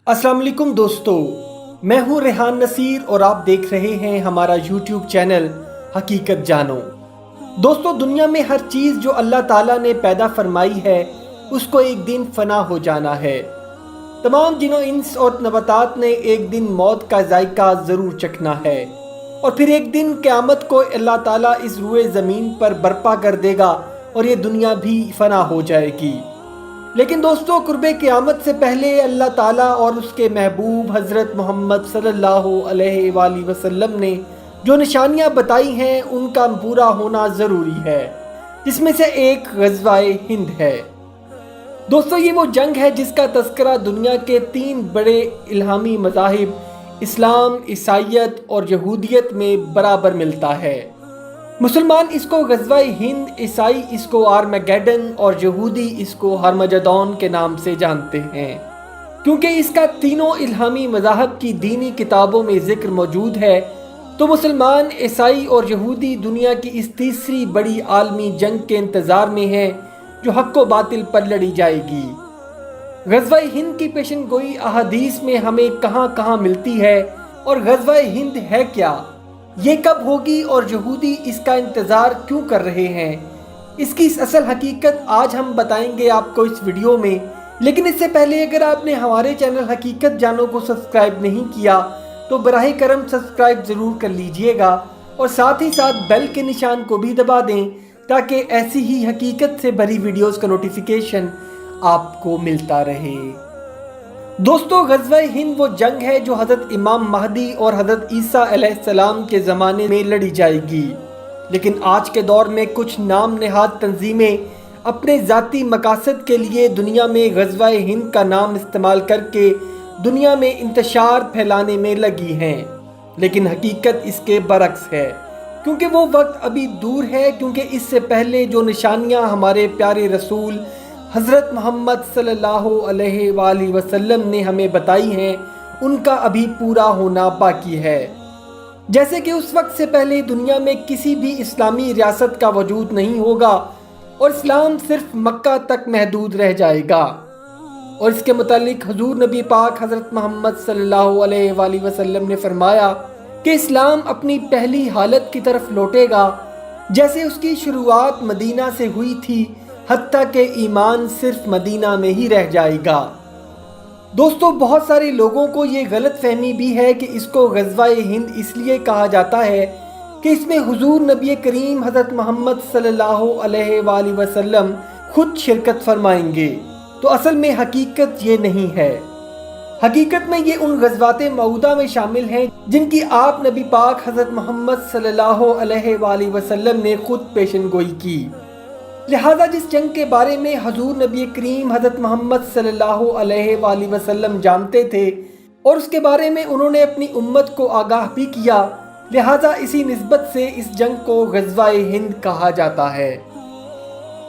अस्सलाम वालेकुम दोस्तों, मैं हूं रेहान नसीर और आप देख रहे हैं हमारा यूट्यूब चैनल हकीकत जानो। दोस्तों, दुनिया में हर चीज़ जो अल्लाह ताला ने पैदा फरमाई है उसको एक दिन फना हो जाना है। तमाम जिनों इंस और नबातात ने एक दिन मौत का जायका ज़रूर चखना है और फिर एक दिन क़यामत को अल्लाह ताला इस रुए ज़मीन पर बर्पा कर देगा और ये दुनिया भी फना हो जाएगी। लेकिन दोस्तों, कुर्बे क़यामत से पहले अल्लाह ताला और उसके महबूब हज़रत मोहम्मद सल्लल्लाहु अलैहि वसल्लम ने जो निशानियां बताई हैं उनका पूरा होना ज़रूरी है, जिसमें से एक ग़ज़वाए हिंद है। दोस्तों, ये वो जंग है जिसका तज़किरा दुनिया के 3 बड़े इल्हामी मज़ाहिब इस्लाम, ईसाईयत और यहूदियत में बराबर मिलता है। मुसलमान इसको ग़ज़वाए हिंद, ईसाई इसको आर्मगेडन और यहूदी इसको हरमजदौन के नाम से जानते हैं, क्योंकि इसका तीनों इल्हामी मज़ाहब की दीनी किताबों में ज़िक्र मौजूद है। तो मुसलमान, ईसाई और यहूदी दुनिया की इस तीसरी बड़ी आलमी जंग के इंतज़ार में हैं जो हक़ व बातिल पर लड़ी जाएगी। ग़ज़वाए हिंद की पेशन गोई अहादीस में हमें कहाँ कहाँ मिलती है और ग़ज़वाए हिंद है क्या, ये कब होगी और यहूदी इसका इंतज़ार क्यों कर रहे हैं, इसकी इस असल हकीकत आज हम बताएंगे आपको इस वीडियो में। लेकिन इससे पहले अगर आपने हमारे चैनल हकीकत जानो को सब्सक्राइब नहीं किया तो बराह करम सब्सक्राइब ज़रूर कर लीजिएगा और साथ ही साथ बेल के निशान को भी दबा दें ताकि ऐसी ही हकीकत से भरी वीडियोस का नोटिफिकेशन आपको मिलता रहे। दोस्तों, ग़ज़वाए हिंद वो जंग है जो हज़रत इमाम महदी और हज़रत ईसा अलैहिस्सलाम के ज़माने में लड़ी जाएगी। लेकिन आज के दौर में कुछ नाम नहाद तंजीमें अपने ज़ाती मकासद के लिए दुनिया में ग़ज़वाए हिंद का नाम इस्तेमाल करके दुनिया में इंतशार फैलाने में लगी हैं। लेकिन हकीकत इसके बरक्स है, क्योंकि वो वक्त अभी दूर है, क्योंकि इससे पहले जो निशानियाँ हमारे प्यारे रसूल हज़रत मोहम्मद सल्लल्लाहु अलैहि वसल्लम ने हमें बताई हैं उनका अभी पूरा होना बाकी है। जैसे कि उस वक्त से पहले दुनिया में किसी भी इस्लामी रियासत का वजूद नहीं होगा और इस्लाम सिर्फ मक्का तक महदूद रह जाएगा। और इसके मुतालिक हुज़ूर नबी पाक हज़रत मोहम्मद सल्लल्लाहु अलैहि वसल्लम ने फरमाया कि इस्लाम अपनी पहली हालत की तरफ लौटेगा जैसे उसकी शुरुआत मदीना से हुई थी, हत्ता के ईमान सिर्फ मदीना में ही रह जाएगा। दोस्तों, बहुत सारे लोगों को ये गलत फहमी भी है कि इसको ग़ज़वाए हिंद इसलिए कहा जाता है कि इसमें हुज़ूर नबी करीम हज़रत मोहम्मद सल्लल्लाहु अलैहि वसल्लम खुद शिरकत फरमाएंगे। तो असल में हकीकत ये नहीं है। हकीकत में ये उन ग़ज़वाते मऊदा में शामिल हैं जिनकी आप नबी पाक हज़रत मोहम्मद सल्लल्लाहु अलैहि वसल्लम ने खुद पेशन गोई की। लिहाजा जिस जंग के बारे में हुज़ूर नबी करीम हज़रत मोहम्मद सल्लल्लाहु अलैहि वसल्लम जानते थे और उसके बारे में उन्होंने अपनी उम्मत को आगाह भी किया, लिहाजा इसी निस्बत से इस जंग को ग़ज़वाए हिंद कहा जाता है।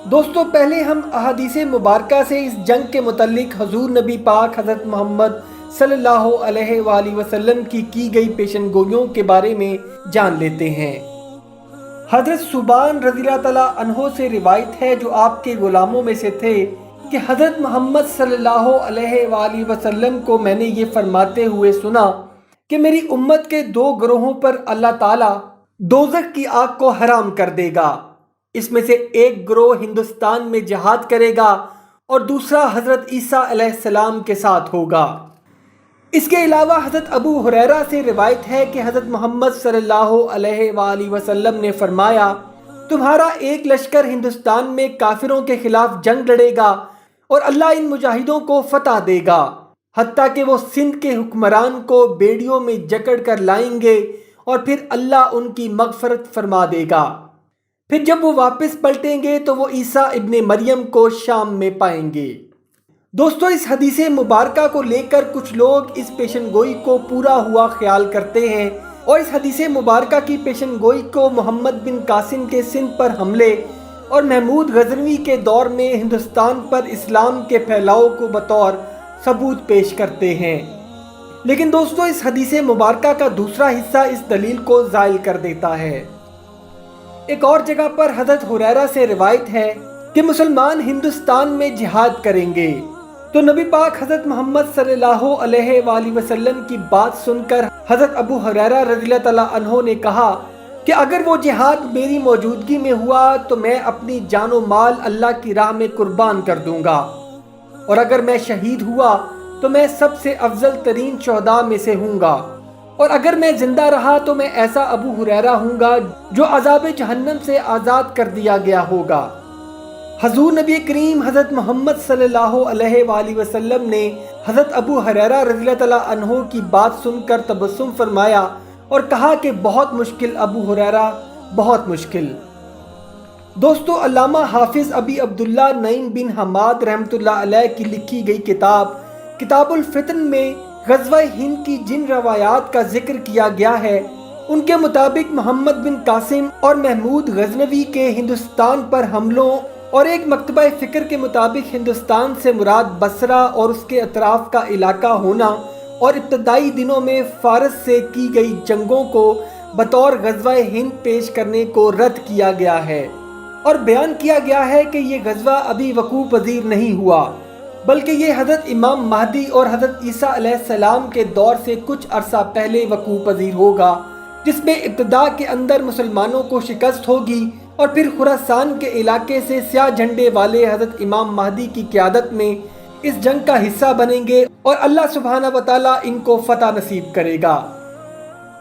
दोस्तों, पहले हम अहादीसे मुबारका से इस जंग के मुतल्लिक हुज़ूर नबी पाक हज़रत मोहम्मद सल्लल्लाहु अलैहि वसल्लम की गई पेशन गोइयों के बारे में जान लेते हैं। हज़रत सुबान रज़ियल्लाहु तआला अन्हो से रिवायत है, जो आपके ग़ुलामों में से थे, कि हज़रत मोहम्मद सल्लल्लाहु अलैहि वसल्लम को मैंने ये फरमाते हुए सुना कि मेरी उम्मत के 2 गिरोहों पर अल्लाह ताला दोज़ख की आग को हराम कर देगा। इसमें से एक गिरोह हिंदुस्तान में जिहाद करेगा और दूसरा हज़रत ईसा अलैहिस्सलाम के साथ होगा। इसके अलावा हज़रत अबू हुरैरा से रिवायत है कि हज़रत मोहम्मद सल्लल्लाहु अलैहि वसल्लम ने फरमाया, तुम्हारा एक लश्कर हिंदुस्तान में काफिरों के खिलाफ जंग लड़ेगा और अल्लाह इन मुजाहिदों को फतह देगा, हत्ता कि वो सिंध के हुक्मरान को बेड़ियों में जकड़ कर लाएंगे और फिर अल्लाह उनकी मग़फ़रत फरमा देगा। फिर जब वो वापस पलटेंगे तो वो ईसा इब्ने मरियम को शाम में पाएंगे। दोस्तों, इस हदीसे मुबारका को लेकर कुछ लोग इस पेशन गोई को पूरा हुआ ख्याल करते हैं और इस हदीसे मुबारका की पेशन गोई को मोहम्मद बिन कासिम के सिंध पर हमले और महमूद गज़नवी के दौर में हिंदुस्तान पर इस्लाम के फैलाव को बतौर सबूत पेश करते हैं। लेकिन दोस्तों, इस हदीसे मुबारका का दूसरा हिस्सा इस दलील को ज़ाइल कर देता है। एक और जगह पर हज़रत हुरैरा से रिवायत है कि मुसलमान हिंदुस्तान में जिहाद करेंगे تو نبی پاک حضرت محمد صلی اللہ علیہ وآلہ وسلم کی بات سن کر حضرت ابو ہریرہ رضی اللہ تعالیٰ عنہ نے کہا کہ اگر وہ جہاد میری موجودگی میں ہوا تو میں اپنی جان و مال اللہ کی راہ میں قربان کر دوں گا، اور اگر میں شہید ہوا تو میں سب سے افضل ترین شہداء میں سے ہوں گا، اور اگر میں زندہ رہا تو میں ایسا ابو ہریرہ ہوں گا جو عذاب جہنم سے آزاد کر دیا گیا ہوگا۔ حضور نبی کریم حضرت محمد صلی اللہ علیہ وآلہ وسلم نے حضرت ابو ہریرہ رضی اللہ تعالیٰ عنہ کی بات سن کر تبسم فرمایا اور کہا کہ بہت مشکل ابو ہریرہ، بہت مشکل۔ دوستو، علامہ حافظ ابی عبداللہ نعیم بن حماد رحمۃ اللہ علیہ کی لکھی گئی کتاب الفتن میں غزوہ ہند کی جن روایات کا ذکر کیا گیا ہے ان کے مطابق محمد بن قاسم اور محمود غزنوی کے ہندوستان پر حملوں اور ایک مکتبہ فکر کے مطابق ہندوستان سے مراد بصرہ اور اس کے اطراف کا علاقہ ہونا اور ابتدائی دنوں میں فارس سے کی گئی جنگوں کو بطور غزوہ ہند پیش کرنے کو رد کیا گیا ہے، اور بیان کیا گیا ہے کہ یہ غزوہ ابھی وقوع پذیر نہیں ہوا، بلکہ یہ حضرت امام مہدی اور حضرت عیسیٰ علیہ السلام کے دور سے کچھ عرصہ پہلے وقوع پذیر ہوگا، جس میں ابتدا کے اندر مسلمانوں کو شکست ہوگی اور پھر خراسان کے علاقے سے سیاہ جھنڈے والے حضرت امام مہدی کی قیادت میں اس جنگ کا حصہ بنیں گے اور اللہ سبحانہ و تعالیٰ ان کو فتح نصیب کرے گا۔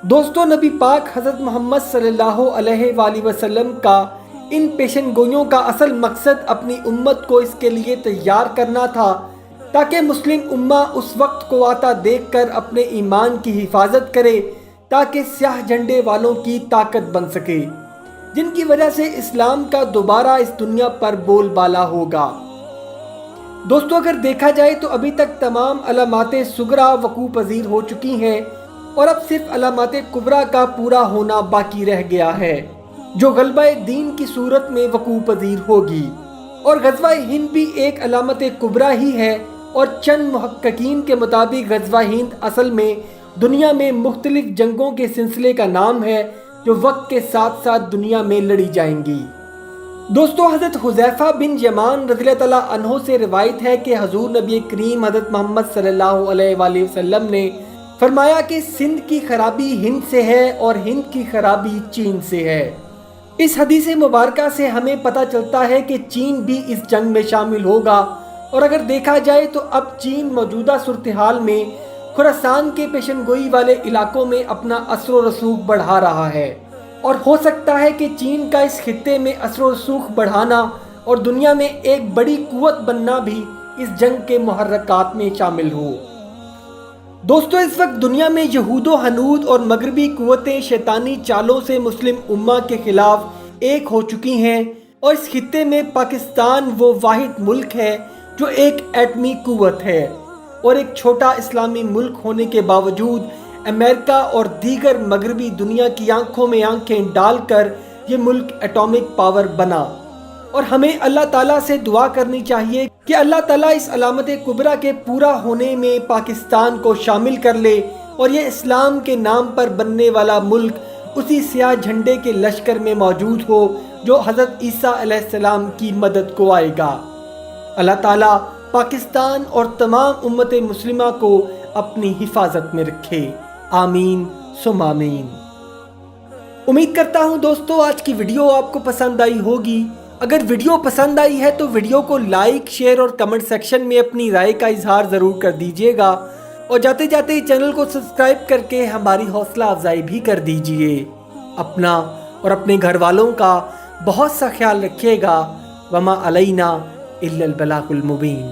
دوستو، نبی پاک حضرت محمد صلی اللہ علیہ وآلہ وسلم کا ان پیشن گوئیوں کا اصل مقصد اپنی امت کو اس کے لیے تیار کرنا تھا تاکہ مسلم امہ اس وقت کو آتا دیکھ کر اپنے ایمان کی حفاظت کرے، تاکہ سیاہ جھنڈے والوں کی طاقت بن سکے، جن کی وجہ سے اسلام کا دوبارہ اس دنیا پر بول بالا ہوگا۔ دوستو، اگر دیکھا جائے تو ابھی تک تمام علامات صغریٰ وقوع پذیر ہو چکی ہیں اور اب صرف علامات کبریٰ کا پورا ہونا باقی رہ گیا ہے، جو غلبہ دین کی صورت میں وقوع پذیر ہوگی، اور غزوہ ہند بھی ایک علامت کبریٰ ہی ہے، اور چند محققین کے مطابق غزوہ ہند اصل میں دنیا میں مختلف جنگوں کے سلسلے کا نام ہے جو وقت کے ساتھ ساتھ دنیا میں لڑی جائیں گی۔ دوستو، حضرت حذیفہ بن یمان رضی اللہ تعالیٰ عنہ سے روایت ہے کہ حضور نبی کریم حضرت محمد صلی اللہ علیہ وآلہ وسلم نے فرمایا کہ سندھ کی خرابی ہند سے ہے اور ہند کی خرابی چین سے ہے۔ اس حدیث مبارکہ سے ہمیں پتہ چلتا ہے کہ چین بھی اس جنگ میں شامل ہوگا، اور اگر دیکھا جائے تو اب چین موجودہ صورتحال میں خراسان کے پیشن گوئی والے علاقوں میں اپنا اثر و رسوخ بڑھا رہا ہے، اور ہو سکتا ہے کہ چین کا اس خطے میں اثر و رسوخ بڑھانا اور دنیا میں ایک بڑی قوت بننا بھی اس جنگ کے محرکات میں شامل ہو۔ دوستو، اس وقت دنیا میں یہود و ہنود اور مغربی قوتیں شیطانی چالوں سے مسلم امہ کے خلاف ایک ہو چکی ہیں، اور اس خطے میں پاکستان وہ واحد ملک ہے جو ایک ایٹمی قوت ہے، اور ایک چھوٹا اسلامی ملک ہونے کے باوجود امریکہ اور دیگر مغربی دنیا کی آنکھوں میں آنکھیں ڈال کر یہ ملک ایٹامک پاور بنا، اور ہمیں اللہ تعالیٰ سے دعا کرنی چاہیے کہ اللہ تعالیٰ اس علامت کبریٰ کے پورا ہونے میں پاکستان کو شامل کر لے، اور یہ اسلام کے نام پر بننے والا ملک اسی سیاہ جھنڈے کے لشکر میں موجود ہو جو حضرت عیسیٰ علیہ السلام کی مدد کو آئے گا۔ اللہ تعالیٰ پاکستان اور تمام امت مسلمہ کو اپنی حفاظت میں رکھے، آمین ثم آمین۔ امید کرتا ہوں دوستو آج کی ویڈیو آپ کو پسند آئی ہوگی۔ اگر ویڈیو پسند آئی ہے تو ویڈیو کو لائک، شیئر اور کمنٹ سیکشن میں اپنی رائے کا اظہار ضرور کر دیجیے گا، اور جاتے جاتے چینل کو سبسکرائب کر کے ہماری حوصلہ افزائی بھی کر دیجیے۔ اپنا اور اپنے گھر والوں کا بہت سا خیال رکھیے گا۔ وما علینا الا البلاغ المبین۔